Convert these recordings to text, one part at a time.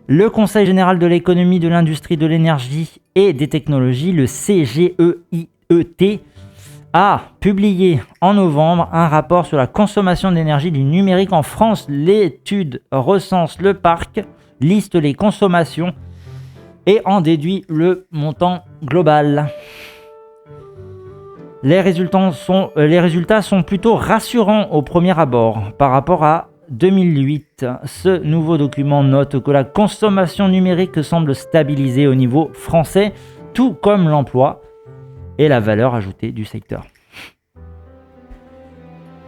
Le Conseil général de l'économie, de l'industrie, de l'énergie et des technologies, le CGEIET, a publié en novembre un rapport sur la consommation d'énergie du numérique en France. L'étude recense le parc, liste les consommations et en déduit le montant global. Les résultats sont plutôt rassurants au premier abord par rapport à 2008. Ce nouveau document note que la consommation numérique semble stabiliser au niveau français, tout comme l'emploi et la valeur ajoutée du secteur.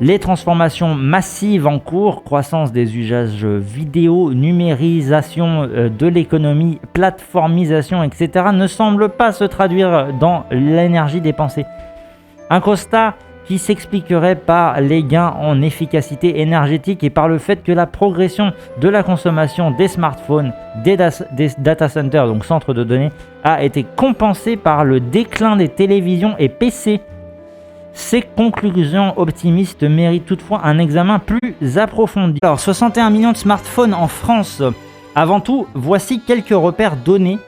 Les transformations massives en cours, croissance des usages vidéo, numérisation de l'économie, plateformisation, etc., ne semblent pas se traduire dans l'énergie dépensée. Un constat qui s'expliquerait par les gains en efficacité énergétique et par le fait que la progression de la consommation des smartphones, des data centers, donc centres de données, a été compensée par le déclin des télévisions et PC. Ces conclusions optimistes méritent toutefois un examen plus approfondi. Alors, 61 millions de smartphones en France. Avant tout, voici quelques repères donnés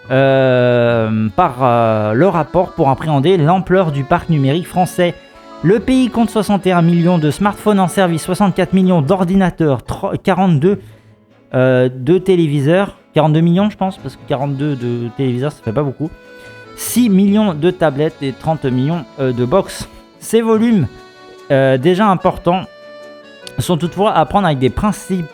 par le rapport pour appréhender l'ampleur du parc numérique français. Le pays compte 61 millions de smartphones en service, 64 millions d'ordinateurs, 42 de téléviseurs, 42 millions je pense, parce que 42 de téléviseurs ça fait pas beaucoup, 6 millions de tablettes et 30 millions de box. Ces volumes déjà importants sont toutefois à prendre avec des pincettes.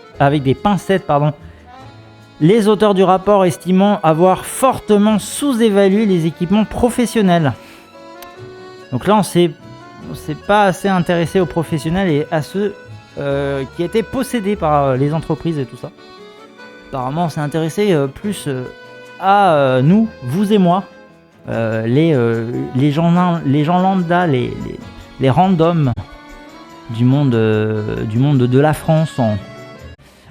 Les auteurs du rapport estimant avoir fortement sous-évalué les équipements professionnels. Donc là, on s'est pas assez intéressé aux professionnels et à ceux qui étaient possédés par les entreprises et tout ça. Apparemment, on s'est intéressé plus à nous, vous et moi, les gens lambda, les randoms du monde de la France.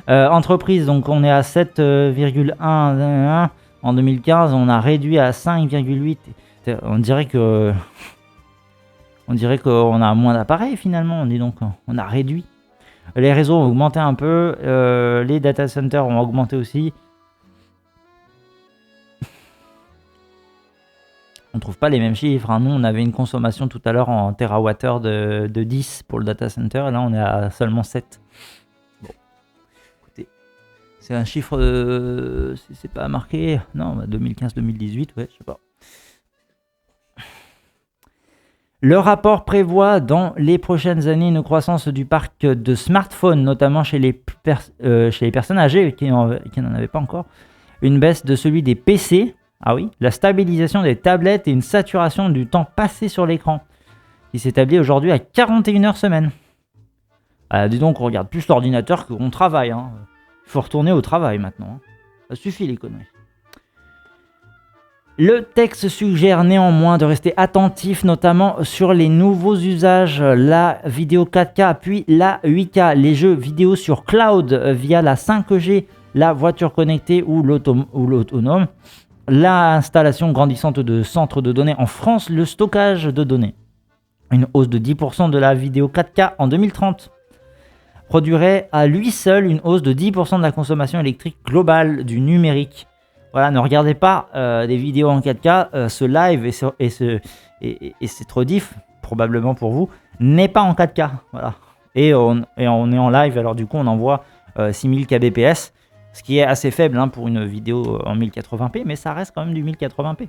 Entreprise, donc on est à 7,1 en 2015, on a réduit à 5,8. On dirait qu'on a moins d'appareils finalement, on a réduit. Les réseaux ont augmenté un peu, les data centers ont augmenté aussi. On ne trouve pas les mêmes chiffres. Nous, on avait une consommation tout à l'heure en TWh de 10 pour le data center, et là on est à seulement 7. C'est un chiffre, c'est pas marqué, non, 2015-2018, ouais, je sais pas. Le rapport prévoit dans les prochaines années une croissance du parc de smartphones, notamment chez les personnes âgées qui n'en avaient pas encore, une baisse de celui des PC, la stabilisation des tablettes et une saturation du temps passé sur l'écran, qui s'établit aujourd'hui à 41 heures semaine. Dis donc, on regarde plus l'ordinateur qu'on travaille, Il faut retourner au travail maintenant. Ça suffit les conneries. Le texte suggère néanmoins de rester attentif, notamment sur les nouveaux usages, la vidéo 4K puis la 8K, les jeux vidéo sur cloud via la 5G, la voiture connectée ou l'autonome, l'installation grandissante de centres de données en France, le stockage de données. Une hausse de 10% de la vidéo 4K en 2030. Produirait à lui seul une hausse de 10% de la consommation électrique globale du numérique. Voilà, ne regardez pas des vidéos en 4K, ce live et cette rediff, probablement pour vous, n'est pas en 4K. Voilà. Et on est en live, alors du coup on envoie 6000 kbps, ce qui est assez faible pour une vidéo en 1080p, mais ça reste quand même du 1080p.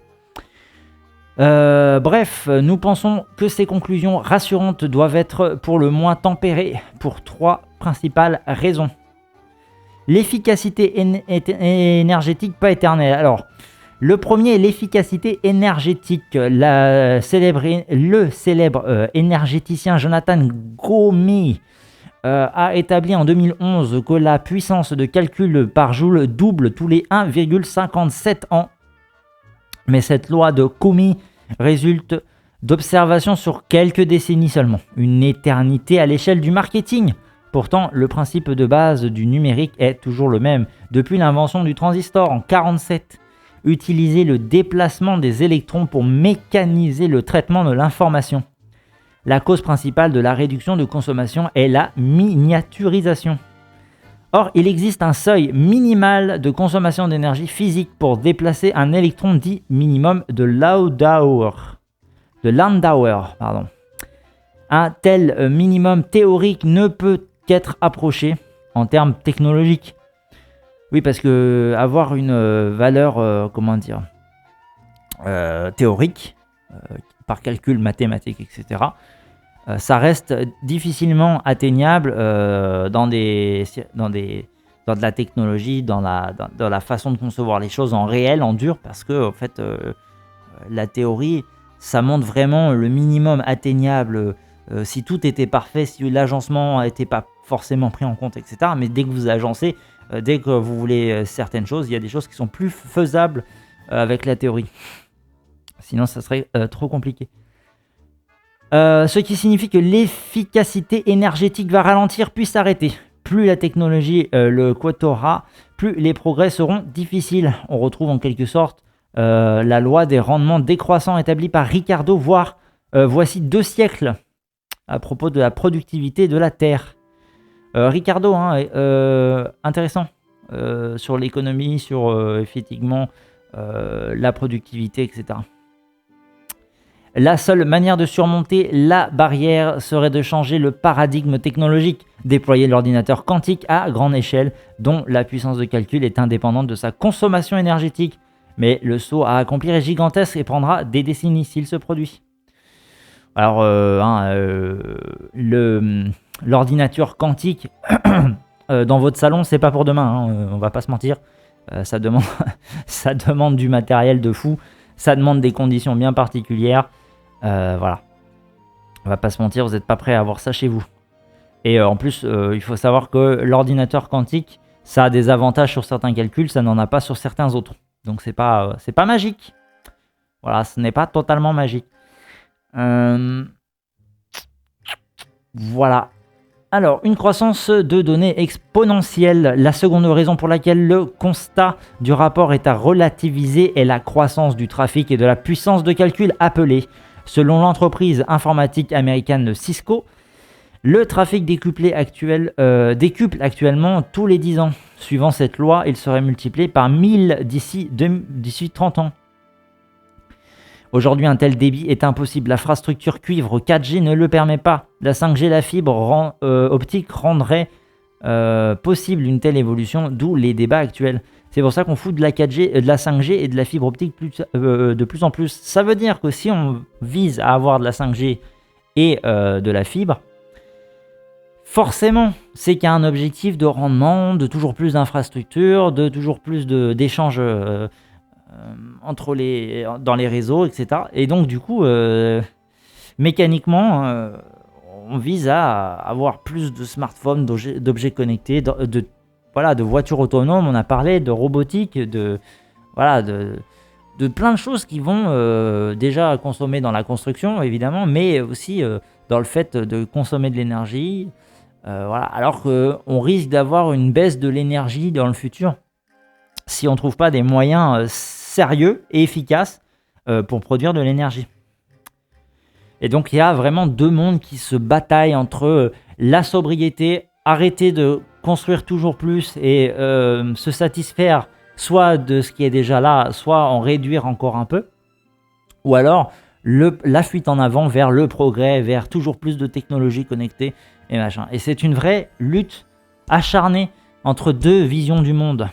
Bref, nous pensons que ces conclusions rassurantes doivent être pour le moins tempérées pour 3 principales raisons. L'efficacité énergétique pas éternelle. Alors, le premier est l'efficacité énergétique. Le célèbre énergéticien Jonathan Gomez a établi en 2011 que la puissance de calcul par joule double tous les 1,57 ans. Mais cette loi de Gomez résulte d'observations sur quelques décennies seulement. Une éternité à l'échelle du marketing. Pourtant, le principe de base du numérique est toujours le même. Depuis l'invention du transistor en 1947, utiliser le déplacement des électrons pour mécaniser le traitement de l'information. La cause principale de la réduction de consommation est la miniaturisation. Or, il existe un seuil minimal de consommation d'énergie physique pour déplacer un électron dit minimum de Landauer. Pardon. Un tel minimum théorique ne peut qu'être approché en termes technologiques. Oui, parce que avoir une valeur, théorique, par calcul mathématique, etc., ça reste difficilement atteignable dans de la technologie, dans la façon de concevoir les choses en réel, en dur, parce que en fait, la théorie, ça montre vraiment le minimum atteignable. Si tout était parfait, si l'agencement n'était pas forcément pris en compte, etc. Mais dès que vous agencez, dès que vous voulez certaines choses, il y a des choses qui sont plus faisables avec la théorie. Sinon, ça serait trop compliqué. Ce qui signifie que l'efficacité énergétique va ralentir puis s'arrêter. Plus la technologie le coûtera, plus les progrès seront difficiles. On retrouve en quelque sorte la loi des rendements décroissants établie par Ricardo, voici 2 siècles, à propos de la productivité de la Terre. Ricardo, intéressant, sur l'économie, sur effectivement la productivité, etc. La seule manière de surmonter la barrière serait de changer le paradigme technologique, déployer l'ordinateur quantique à grande échelle, dont la puissance de calcul est indépendante de sa consommation énergétique. Mais le saut à accomplir est gigantesque et prendra des décennies s'il se produit. Alors, l'ordinateur quantique dans votre salon, c'est pas pour demain, on va pas se mentir. Ça demande du matériel de fou, ça demande des conditions bien particulières. Voilà, on va pas se mentir, vous n'êtes pas prêt à avoir ça chez vous. Et en plus, il faut savoir que l'ordinateur quantique, ça a des avantages sur certains calculs, ça n'en a pas sur certains autres. Donc c'est pas magique. Voilà, ce n'est pas totalement magique. Voilà. Alors, une croissance de données exponentielle. La seconde raison pour laquelle le constat du rapport est à relativiser est la croissance du trafic et de la puissance de calcul appelée. Selon l'entreprise informatique américaine Cisco, le trafic décuple actuellement tous les 10 ans. Suivant cette loi, il serait multiplié par 1000 d'ici 30 ans. Aujourd'hui, un tel débit est impossible. L'infrastructure cuivre 4G ne le permet pas. La 5G, la fibre optique rendrait possible une telle évolution, d'où les débats actuels. C'est pour ça qu'on fout de la 4G, de la 5G et de la fibre optique de plus en plus. Ça veut dire que si on vise à avoir de la 5G et de la fibre, forcément, c'est qu'il y a un objectif de rendement, de toujours plus d'infrastructures, de toujours plus d'échanges dans les réseaux, etc. Et donc, du coup, mécaniquement, on vise à avoir plus de smartphones, d'objets connectés, de voitures autonomes, on a parlé, de robotique, de plein de choses qui vont déjà consommer dans la construction, évidemment, mais aussi dans le fait de consommer de l'énergie. Alors qu'on risque d'avoir une baisse de l'énergie dans le futur si on ne trouve pas des moyens sérieux et efficaces pour produire de l'énergie. Et donc il y a vraiment 2 mondes qui se bataillent entre la sobriété, arrêter de construire toujours plus et se satisfaire soit de ce qui est déjà là, soit en réduire encore un peu, ou alors la fuite en avant vers le progrès, vers toujours plus de technologies connectées et machin. Et c'est une vraie lutte acharnée entre 2 visions du monde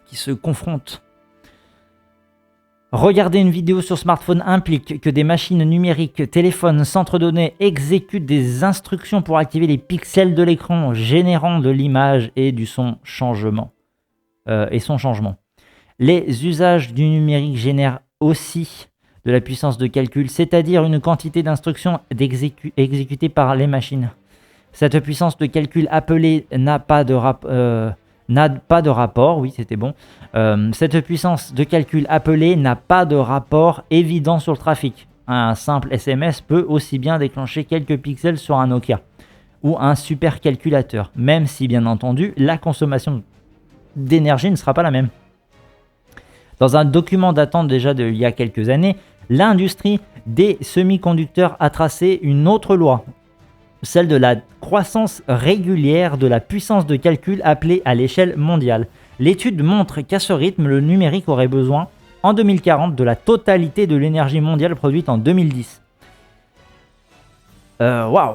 qui se confrontent. Regarder une vidéo sur smartphone implique que des machines numériques, téléphones, centres de données exécutent des instructions pour activer les pixels de l'écran, générant de l'image et son changement. Les usages du numérique génèrent aussi de la puissance de calcul, c'est-à-dire une quantité d'instructions exécutées par les machines. Cette puissance de calcul appelée n'a pas de rapport, oui c'était bon, cette puissance de calcul appelée n'a pas de rapport évident sur le trafic. Un simple SMS peut aussi bien déclencher quelques pixels sur un Nokia ou un supercalculateur, même si bien entendu la consommation d'énergie ne sera pas la même. Dans un document datant déjà d'il y a quelques années, l'industrie des semi-conducteurs a tracé une autre loi. celle de la croissance régulière de la puissance de calcul appelée à l'échelle mondiale. L'étude montre qu'à ce rythme, le numérique aurait besoin, en 2040, de la totalité de l'énergie mondiale produite en 2010. Waouh!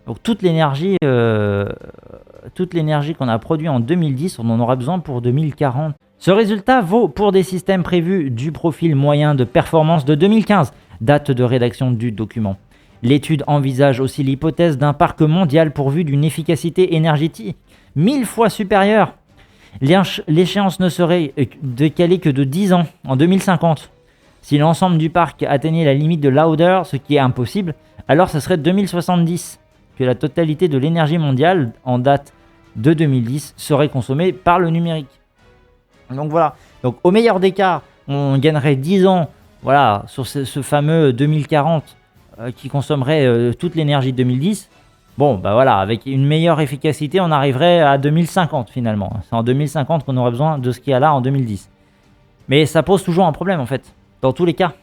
Donc toute l'énergie qu'on a produite en 2010, on en aura besoin pour 2040. Ce résultat vaut pour des systèmes prévus du profil moyen de performance de 2015, date de rédaction du document. L'étude envisage aussi l'hypothèse d'un parc mondial pourvu d'une efficacité énergétique 1000 fois supérieure. L'échéance ne serait décalée que de 10 ans, en 2050. Si l'ensemble du parc atteignait la limite de Lauder, ce qui est impossible, alors ce serait 2070 que la totalité de l'énergie mondiale en date de 2010 serait consommée par le numérique. Donc voilà, donc au meilleur des cas, on gagnerait 10 ans voilà, sur ce fameux 2040 qui consommerait toute l'énergie de 2010. Bon, bah voilà, avec une meilleure efficacité, on arriverait à 2050 finalement. C'est en 2050 qu'on aurait besoin de ce qu'il y a là en 2010. Mais ça pose toujours un problème en fait, dans tous les cas.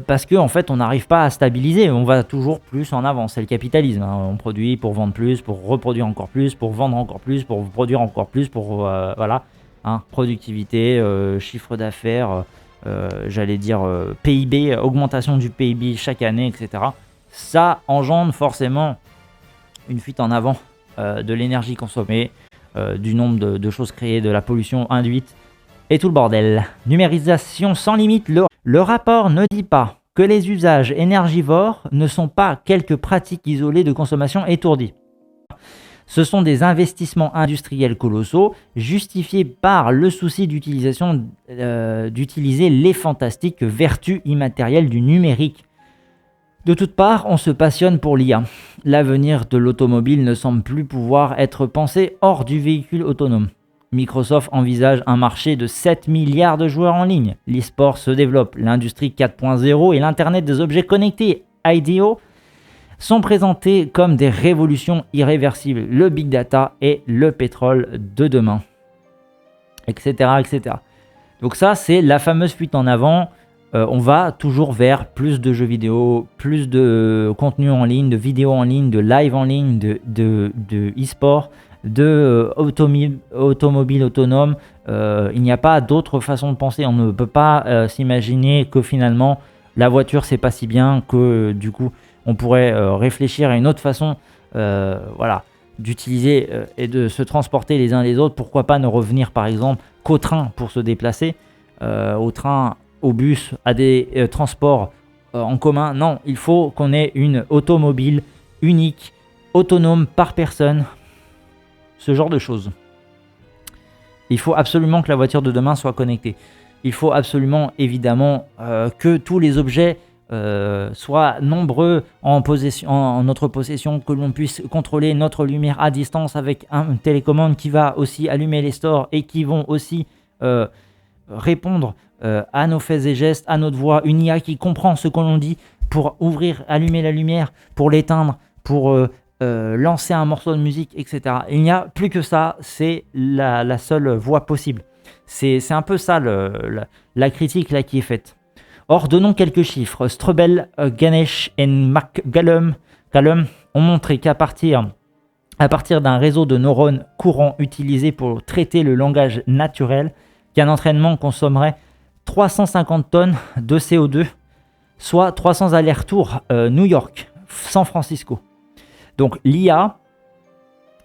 Parce qu'en en fait, on n'arrive pas à stabiliser, on va toujours plus en avant. C'est le capitalisme. Hein. On produit pour vendre plus, pour reproduire encore plus, pour vendre encore plus, pour produire encore plus, pour voilà, hein, productivité, chiffre d'affaires, j'allais dire PIB, augmentation du PIB chaque année, etc. Ça engendre forcément une fuite en avant de l'énergie consommée, du nombre de choses créées, de la pollution induite et tout le bordel. Numérisation sans limite. Le rapport ne dit pas que les usages énergivores ne sont pas quelques pratiques isolées de consommation étourdies. Ce sont des investissements industriels colossaux justifiés par le souci d'utilisation, d'utiliser les fantastiques vertus immatérielles du numérique. De toutes parts, on se passionne pour l'IA. L'avenir de l'automobile ne semble plus pouvoir être pensé hors du véhicule autonome. Microsoft envisage un marché de 7 milliards de joueurs en ligne. L'e-sport se développe. L'industrie 4.0 et l'Internet des objets connectés, IDO, sont présentés comme des révolutions irréversibles. Le big data et le pétrole de demain, etc., etc. Donc ça, c'est la fameuse fuite en avant. On va toujours vers plus de jeux vidéo, plus de contenu en ligne, de vidéos en ligne, de live en ligne, de e-sport, de automobile autonome. Il n'y a pas d'autre façon de penser. On ne peut pas s'imaginer que finalement la voiture c'est pas si bien, que du coup on pourrait réfléchir à une autre façon voilà, d'utiliser et de se transporter les uns les autres. Pourquoi pas ne revenir par exemple qu'au train pour se déplacer, au train, au bus, à des transports en commun. Non, il faut qu'on ait une automobile unique, autonome par personne. Ce genre de choses. Il faut absolument que la voiture de demain soit connectée. Il faut absolument, évidemment, que tous les objets soient nombreux en notre possession, que l'on puisse contrôler notre lumière à distance avec une télécommande qui va aussi allumer les stores et qui vont aussi répondre à nos faits et gestes, à notre voix. Une IA qui comprend ce que l'on dit pour ouvrir, allumer la lumière, pour l'éteindre, pour lancer un morceau de musique, etc. Il n'y a plus que ça, c'est la seule voie possible. C'est un peu ça la critique là qui est faite. Or, donnons quelques chiffres. Strobel, Ganesh et McCallum ont montré qu'à partir d'un réseau de neurones courants utilisé pour traiter le langage naturel, qu'un entraînement consommerait 350 tonnes de CO2, soit 300 allers-retours New York, San Francisco. Donc l'IA,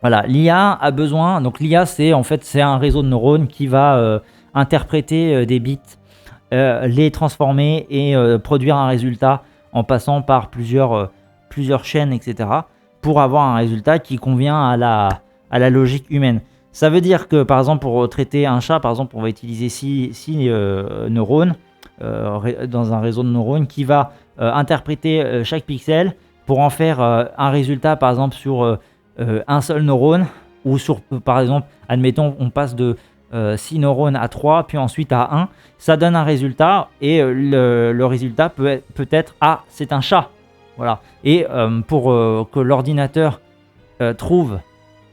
voilà, l'IA a besoin. Donc l'IA, c'est un réseau de neurones qui va interpréter des bits, les transformer et produire un résultat en passant par plusieurs chaînes, etc. pour avoir un résultat qui convient à la logique humaine. Ça veut dire que par exemple pour traiter un chat, par exemple, on va utiliser 6 neurones dans un réseau de neurones qui va interpréter chaque pixel pour en faire un résultat, par exemple, sur un seul neurone, ou sur, par exemple, admettons, on passe de 6 neurones à 3, puis ensuite à 1, ça donne un résultat, et le résultat peut être « Ah, c'est un chat !» Voilà. Et pour que l'ordinateur trouve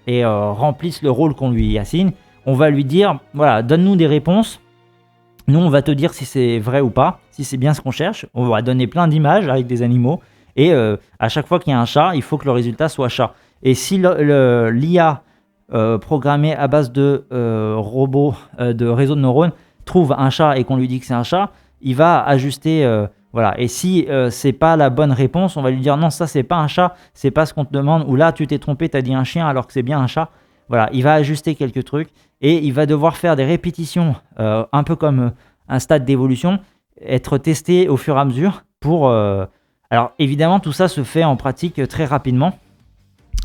et remplisse le rôle qu'on lui assigne, on va lui dire « Voilà, donne-nous des réponses. Nous, on va te dire si c'est vrai ou pas, si c'est bien ce qu'on cherche. » On va donner plein d'images avec des animaux, Et à chaque fois qu'il y a un chat, il faut que le résultat soit chat. Et si l'IA programmée à base de robots, de réseaux de neurones, trouve un chat et qu'on lui dit que c'est un chat, il va ajuster. Voilà. Et si c'est pas la bonne réponse, on va lui dire non, ça c'est pas un chat, c'est pas ce qu'on te demande, ou là tu t'es trompé, t'as dit un chien alors que c'est bien un chat. Voilà, il va ajuster quelques trucs et il va devoir faire des répétitions, un peu comme un stade d'évolution, être testé au fur et à mesure pour... Alors évidemment, tout ça se fait en pratique très rapidement,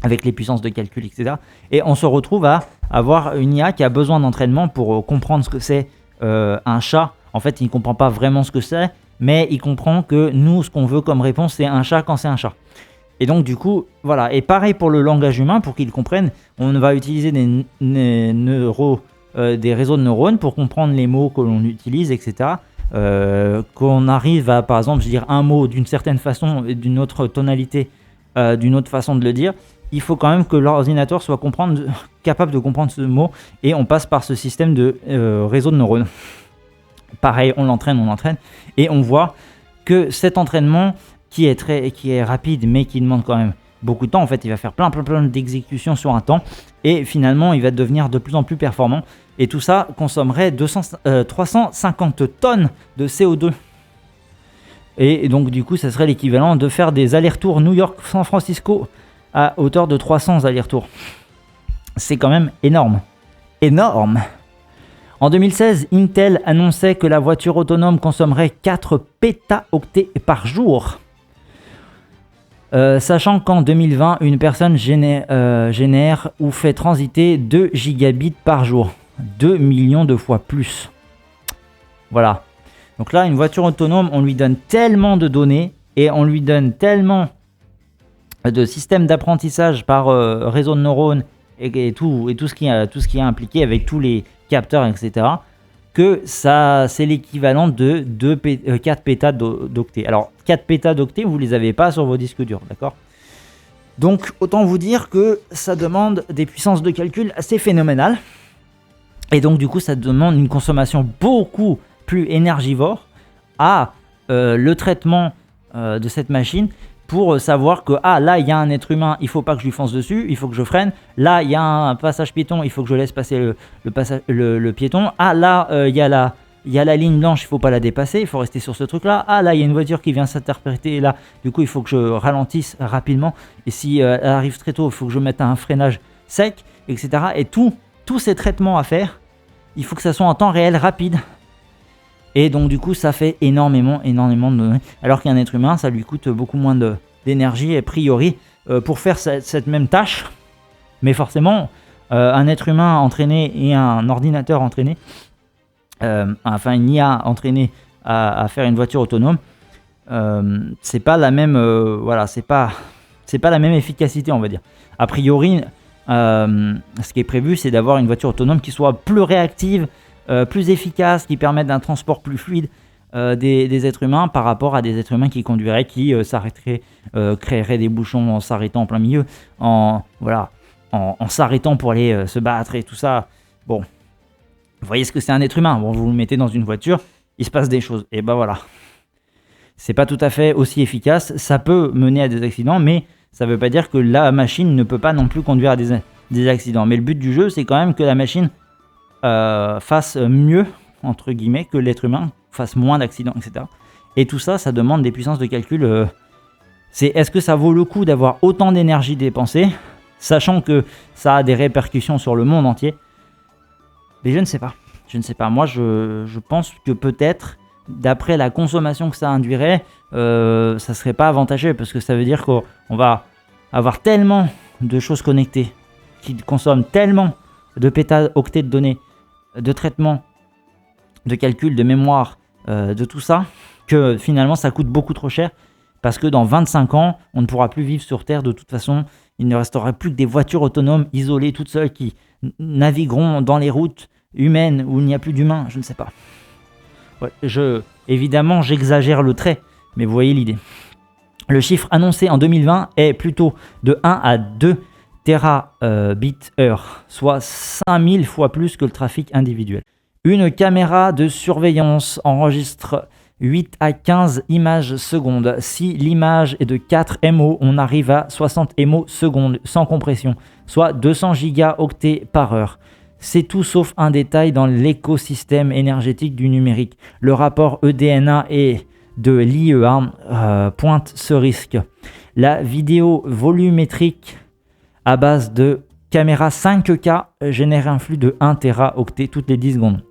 avec les puissances de calcul, etc. Et on se retrouve à avoir une IA qui a besoin d'entraînement pour comprendre ce que c'est un chat. En fait, il ne comprend pas vraiment ce que c'est, mais il comprend que nous, ce qu'on veut comme réponse, c'est un chat quand c'est un chat. Et donc du coup, voilà. Et pareil pour le langage humain, pour qu'ils comprennent, on va utiliser des réseaux de neurones pour comprendre les mots que l'on utilise, etc. Qu'on arrive à, par exemple, dire un mot d'une certaine façon et d'une autre tonalité, d'une autre façon de le dire, il faut quand même que l'ordinateur soit capable de comprendre ce mot, et on passe par ce système de réseau de neurones. Pareil, on l'entraîne, et on voit que cet entraînement qui est rapide, mais qui demande quand même beaucoup de temps, en fait, il va faire plein d'exécutions sur un temps, et finalement, il va devenir de plus en plus performant. Et tout ça consommerait 350 tonnes de CO2. Et donc, du coup, ça serait l'équivalent de faire des allers-retours New York-San Francisco à hauteur de 300 allers-retours. C'est quand même énorme. Énorme. En 2016, Intel annonçait que la voiture autonome consommerait 4 pétaoctets par jour. Sachant qu'en 2020, une personne génère ou fait transiter 2 gigabits par jour. 2 millions de fois plus. Voilà. Donc là, une voiture autonome, on lui donne tellement de données et on lui donne tellement de systèmes d'apprentissage par réseau de neurones et tout ce qui est impliqué avec tous les capteurs, etc., que ça, c'est l'équivalent de 4 pétadoctets. Alors, 4 pétadoctets, vous ne les avez pas sur vos disques durs, d'accord ? Donc, autant vous dire que ça demande des puissances de calcul assez phénoménales. Et donc, du coup, ça demande une consommation beaucoup plus énergivore à le traitement de cette machine pour savoir que là, il y a un être humain, il ne faut pas que je lui fonce dessus, il faut que je freine. Là, il y a un passage piéton, il faut que je laisse passer le piéton. Là, il y a la ligne blanche, il ne faut pas la dépasser, il faut rester sur ce truc-là. Là, il y a une voiture qui vient s'interpréter là, du coup, il faut que je ralentisse rapidement. Et si elle arrive très tôt, il faut que je mette un freinage sec, etc. Et tous ces traitements à faire, il faut que ça soit en temps réel rapide. Et donc du coup ça fait énormément de données. Alors qu'un être humain, ça lui coûte beaucoup moins d'énergie a priori pour faire cette même tâche. Mais forcément, un être humain entraîné et un ordinateur entraîné, enfin une IA entraînée à faire une voiture autonome, c'est pas la même, c'est pas la même efficacité, on va dire. A priori, ce qui est prévu, c'est d'avoir une voiture autonome qui soit plus réactive, plus efficace, qui permettent d'un transport plus fluide des êtres humains par rapport à des êtres humains qui conduiraient, qui s'arrêteraient, créeraient des bouchons en s'arrêtant en plein milieu, en s'arrêtant pour aller se battre et tout ça. Bon, vous voyez ce que c'est un être humain. Bon, vous le mettez dans une voiture, il se passe des choses. Et ben voilà. C'est pas tout à fait aussi efficace. Ça peut mener à des accidents, mais ça veut pas dire que la machine ne peut pas non plus conduire à des accidents. Mais le but du jeu, c'est quand même que la machine fasse mieux, entre guillemets, que l'être humain, fasse moins d'accidents, etc. Et tout ça, ça demande des puissances de calcul. Est-ce que ça vaut le coup d'avoir autant d'énergie dépensée, sachant que ça a des répercussions sur le monde entier? Mais je ne sais pas. Moi, je pense que peut-être, d'après la consommation que ça induirait, ça serait pas avantageux, parce que ça veut dire qu'on va avoir tellement de choses connectées, qui consomment tellement de pétaoctets de données, de traitement, de calcul, de mémoire, de tout ça, que finalement ça coûte beaucoup trop cher, parce que dans 25 ans, on ne pourra plus vivre sur Terre de toute façon. Il ne restera plus que des voitures autonomes isolées toutes seules qui navigueront dans les routes humaines où il n'y a plus d'humains, je ne sais pas. Ouais, évidemment, j'exagère le trait, mais vous voyez l'idée. Le chiffre annoncé en 2020 est plutôt de 1 à 2 terabits/heure, soit 5000 fois plus que le trafic individuel. Une caméra de surveillance enregistre 8 à 15 images secondes. Si l'image est de 4 MO, on arrive à 60 MO secondes sans compression, soit 200 gigaoctets par heure. C'est tout sauf un détail dans l'écosystème énergétique du numérique. Le rapport EDNA et de l'IEA pointe ce risque. La vidéo volumétrique à base de caméra 5K génère un flux de 1 Teraoctet toutes les 10 secondes.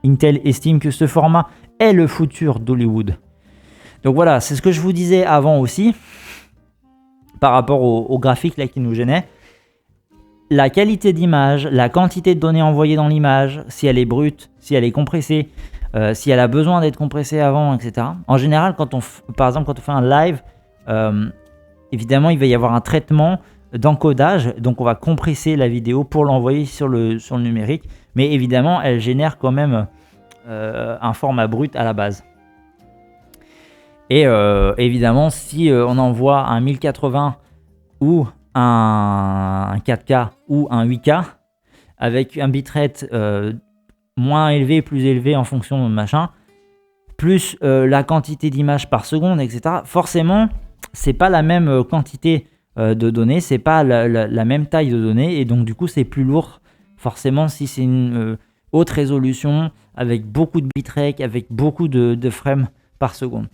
Intel estime que ce format est le futur d'Hollywood. Donc voilà, c'est ce que je vous disais avant aussi, par rapport au graphique là qui nous gênait. La qualité d'image, la quantité de données envoyées dans l'image, si elle est brute, si elle est compressée, si elle a besoin d'être compressée avant, etc. En général, par exemple, quand on fait un live, évidemment, il va y avoir un traitement d'encodage, donc on va compresser la vidéo pour l'envoyer sur le numérique, mais évidemment, elle génère quand même un format brut à la base. Et évidemment, si on envoie un 1080 ou un 4K ou un 8K avec un bitrate moins élevé, plus élevé en fonction de machin, plus la quantité d'images par seconde, etc. Forcément, c'est pas la même quantité de données, c'est pas la même taille de données, et donc du coup c'est plus lourd. Forcément, si c'est une haute résolution avec beaucoup de bitrate, avec beaucoup de frames par seconde.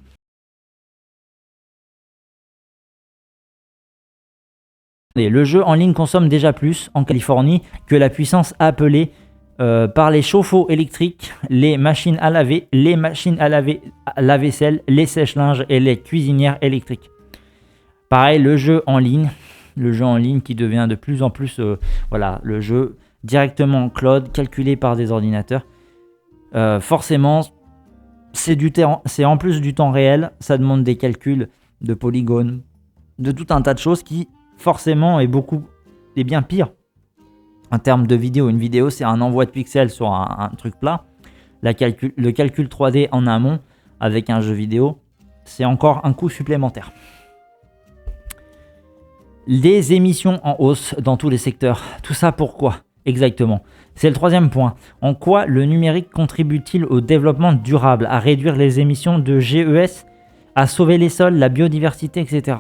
Et le jeu en ligne consomme déjà plus en Californie que la puissance appelée par les chauffe-eau électriques, les machines à laver, la vaisselle, les sèche-linges et les cuisinières électriques. Pareil, le jeu en ligne qui devient de plus en plus le jeu directement en cloud, calculé par des ordinateurs. Forcément, c'est en plus du temps réel, ça demande des calculs de polygones, de tout un tas de choses qui forcément est bien pire. En termes de vidéo, une vidéo c'est un envoi de pixels sur un truc plat. Le calcul 3D en amont avec un jeu vidéo, c'est encore un coût supplémentaire. Les émissions en hausse dans tous les secteurs. Tout ça pourquoi exactement? C'est le troisième point. En quoi le numérique contribue-t-il au développement durable, à réduire les émissions de GES, à sauver les sols, la biodiversité, etc.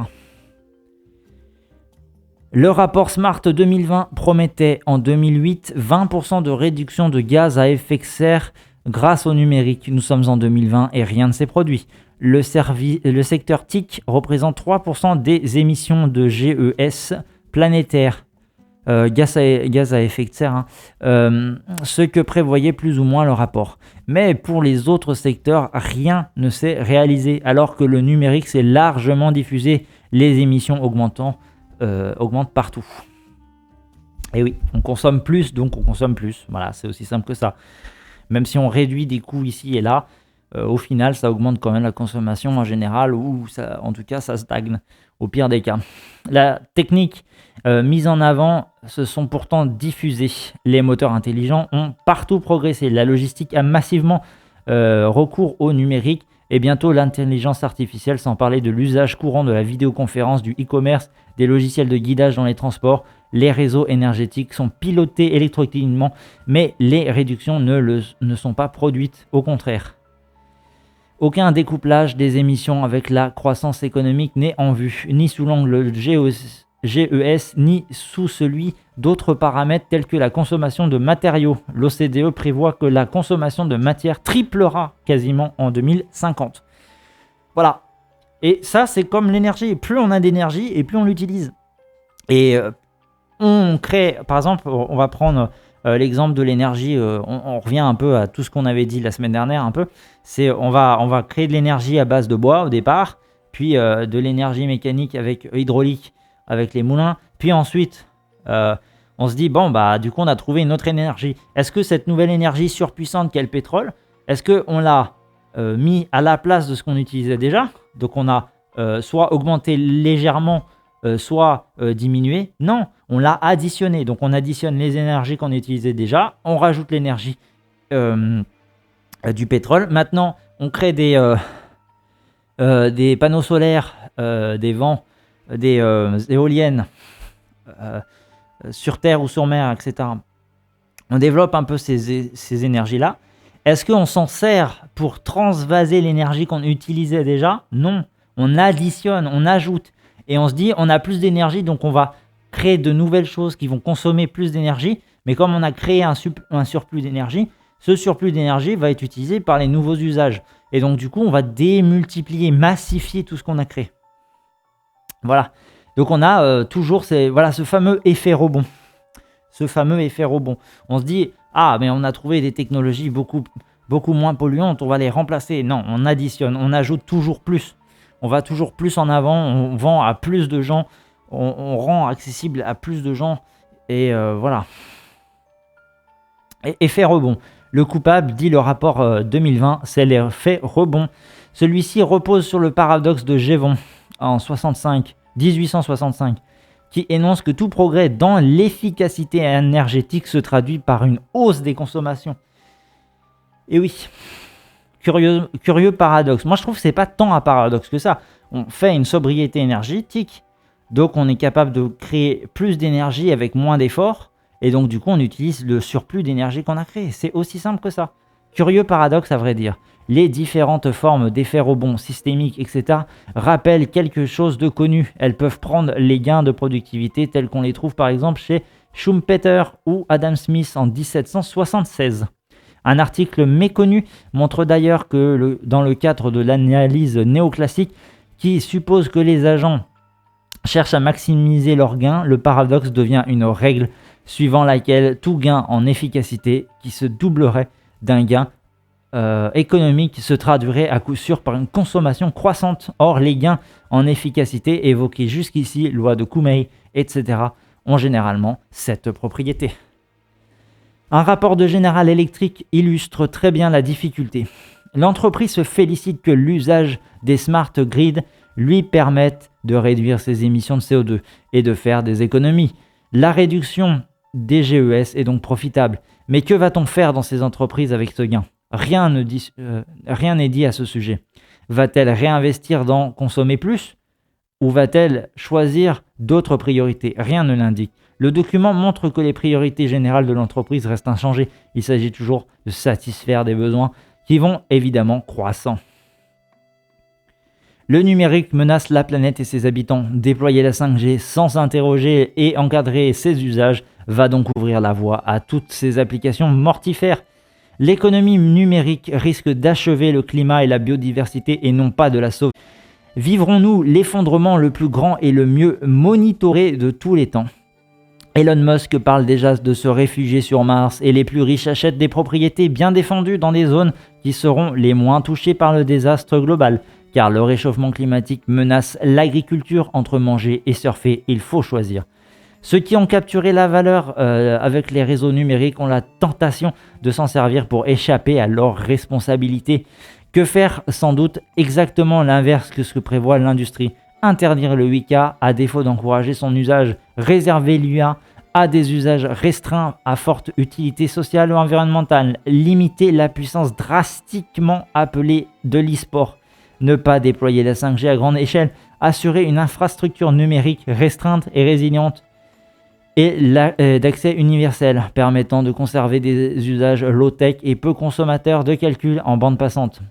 Le rapport Smart 2020 promettait en 2008 20% de réduction de gaz à effet de serre grâce au numérique. Nous sommes en 2020 et rien ne s'est produit. Le secteur TIC représente 3% des émissions de GES planétaires, gaz à effet de serre, ce que prévoyait plus ou moins le rapport. Mais pour les autres secteurs, rien ne s'est réalisé, alors que le numérique s'est largement diffusé, les émissions augmentent partout. Et oui, on consomme plus, donc on consomme plus. Voilà, c'est aussi simple que ça. Même si on réduit des coûts ici et là, au final, ça augmente quand même la consommation en général, ou en tout cas, ça stagne au pire des cas. La technique mise en avant se sont pourtant diffusées. Les moteurs intelligents ont partout progressé. La logistique a massivement recours au numérique, et bientôt l'intelligence artificielle, sans parler de l'usage courant de la vidéoconférence, du e-commerce, des logiciels de guidage dans les transports. Les réseaux énergétiques sont pilotés électroniquement, mais les réductions ne sont pas produites, au contraire. Aucun découplage des émissions avec la croissance économique n'est en vue, ni sous l'angle GES, ni sous celui d'autres paramètres tels que la consommation de matériaux. L'OCDE prévoit que la consommation de matière triplera quasiment en 2050. Voilà. Et ça, c'est comme l'énergie. Plus on a d'énergie et plus on l'utilise. Et on crée, par exemple, on va prendre l'exemple de l'énergie. On revient un peu à tout ce qu'on avait dit la semaine dernière, un peu. On va créer de l'énergie à base de bois au départ, puis de l'énergie mécanique hydraulique avec les moulins, puis ensuite on se dit du coup on a trouvé une autre énergie. Est-ce que cette nouvelle énergie surpuissante qu'est le pétrole, est-ce qu'on l'a mis à la place de ce qu'on utilisait déjà? Donc on a soit augmenté légèrement, soit diminué. Non, on l'a additionné. Donc on additionne les énergies qu'on utilisait déjà, on rajoute l'énergie du pétrole. Maintenant on crée des panneaux solaires, des vents, des éoliennes sur terre ou sur mer, etc. On développe un peu ces énergies-là, Est-ce qu'on s'en sert pour transvaser l'énergie qu'on utilisait déjà? Non, on additionne, on ajoute. Et on se dit, on a plus d'énergie, donc on va créer de nouvelles choses qui vont consommer plus d'énergie. Mais comme on a créé un surplus d'énergie, ce surplus d'énergie va être utilisé par les nouveaux usages. Et donc du coup, on va démultiplier, massifier tout ce qu'on a créé. Voilà. Donc on a toujours ce fameux effet rebond. Ce fameux effet rebond. On se dit, ah, mais on a trouvé des technologies beaucoup moins polluantes, on va les remplacer. Non, on additionne, on ajoute toujours plus. On va toujours plus en avant, on vend à plus de gens, on rend accessible à plus de gens. Et voilà. Effet rebond. Le coupable, dit le rapport 2020, c'est l'effet rebond. Celui-ci repose sur le paradoxe de Jevons en 1865, qui énonce que tout progrès dans l'efficacité énergétique se traduit par une hausse des consommations. Et oui, curieux paradoxe. Moi, je trouve que c'est pas tant un paradoxe que ça. On fait une sobriété énergétique, donc on est capable de créer plus d'énergie avec moins d'efforts, et donc du coup, on utilise le surplus d'énergie qu'on a créé. C'est aussi simple que ça. Curieux paradoxe, à vrai dire. Les différentes formes d'effets rebonds systémiques, etc., rappellent quelque chose de connu. Elles peuvent prendre les gains de productivité tels qu'on les trouve par exemple chez Schumpeter ou Adam Smith en 1776. Un article méconnu montre d'ailleurs que dans le cadre de l'analyse néoclassique qui suppose que les agents cherchent à maximiser leurs gains, le paradoxe devient une règle suivant laquelle tout gain en efficacité qui se doublerait d'un gain économique se traduirait à coup sûr par une consommation croissante. Or, les gains en efficacité évoqués jusqu'ici, loi de Koumei, etc., ont généralement cette propriété. Un rapport de General Electric illustre très bien la difficulté. L'entreprise se félicite que l'usage des smart grids lui permette de réduire ses émissions de CO2 et de faire des économies. La réduction des GES est donc profitable. Mais que va-t-on faire dans ces entreprises avec ce gain ? Rien n'est dit à ce sujet. Va-t-elle réinvestir dans consommer plus ? Ou va-t-elle choisir d'autres priorités ? Rien ne l'indique. Le document montre que les priorités générales de l'entreprise restent inchangées. Il s'agit toujours de satisfaire des besoins qui vont évidemment croissant. Le numérique menace la planète et ses habitants. Déployer la 5G sans interroger et encadrer ses usages va donc ouvrir la voie à toutes ces applications mortifères. L'économie numérique risque d'achever le climat et la biodiversité et non pas de la sauver. Vivrons-nous l'effondrement le plus grand et le mieux monitoré de tous les temps ? Elon Musk parle déjà de se réfugier sur Mars et les plus riches achètent des propriétés bien défendues dans des zones qui seront les moins touchées par le désastre global. Car le réchauffement climatique menace l'agriculture. Entre manger et surfer, il faut choisir. Ceux qui ont capturé la valeur avec les réseaux numériques ont la tentation de s'en servir pour échapper à leurs responsabilités. Que faire ? Sans doute exactement l'inverse que ce que prévoit l'industrie. Interdire le 8K à défaut d'encourager son usage. Réserver l'IA à des usages restreints à forte utilité sociale ou environnementale. Limiter la puissance drastiquement appelée de l'e-sport. Ne pas déployer la 5G à grande échelle. Assurer une infrastructure numérique restreinte et résiliente. Et d'accès universel, permettant de conserver des usages low-tech et peu consommateurs de calcul en bande passante.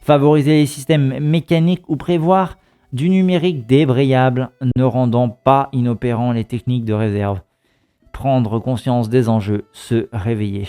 Favoriser les systèmes mécaniques ou prévoir du numérique débrayable, ne rendant pas inopérants les techniques de réserve. Prendre conscience des enjeux, se réveiller.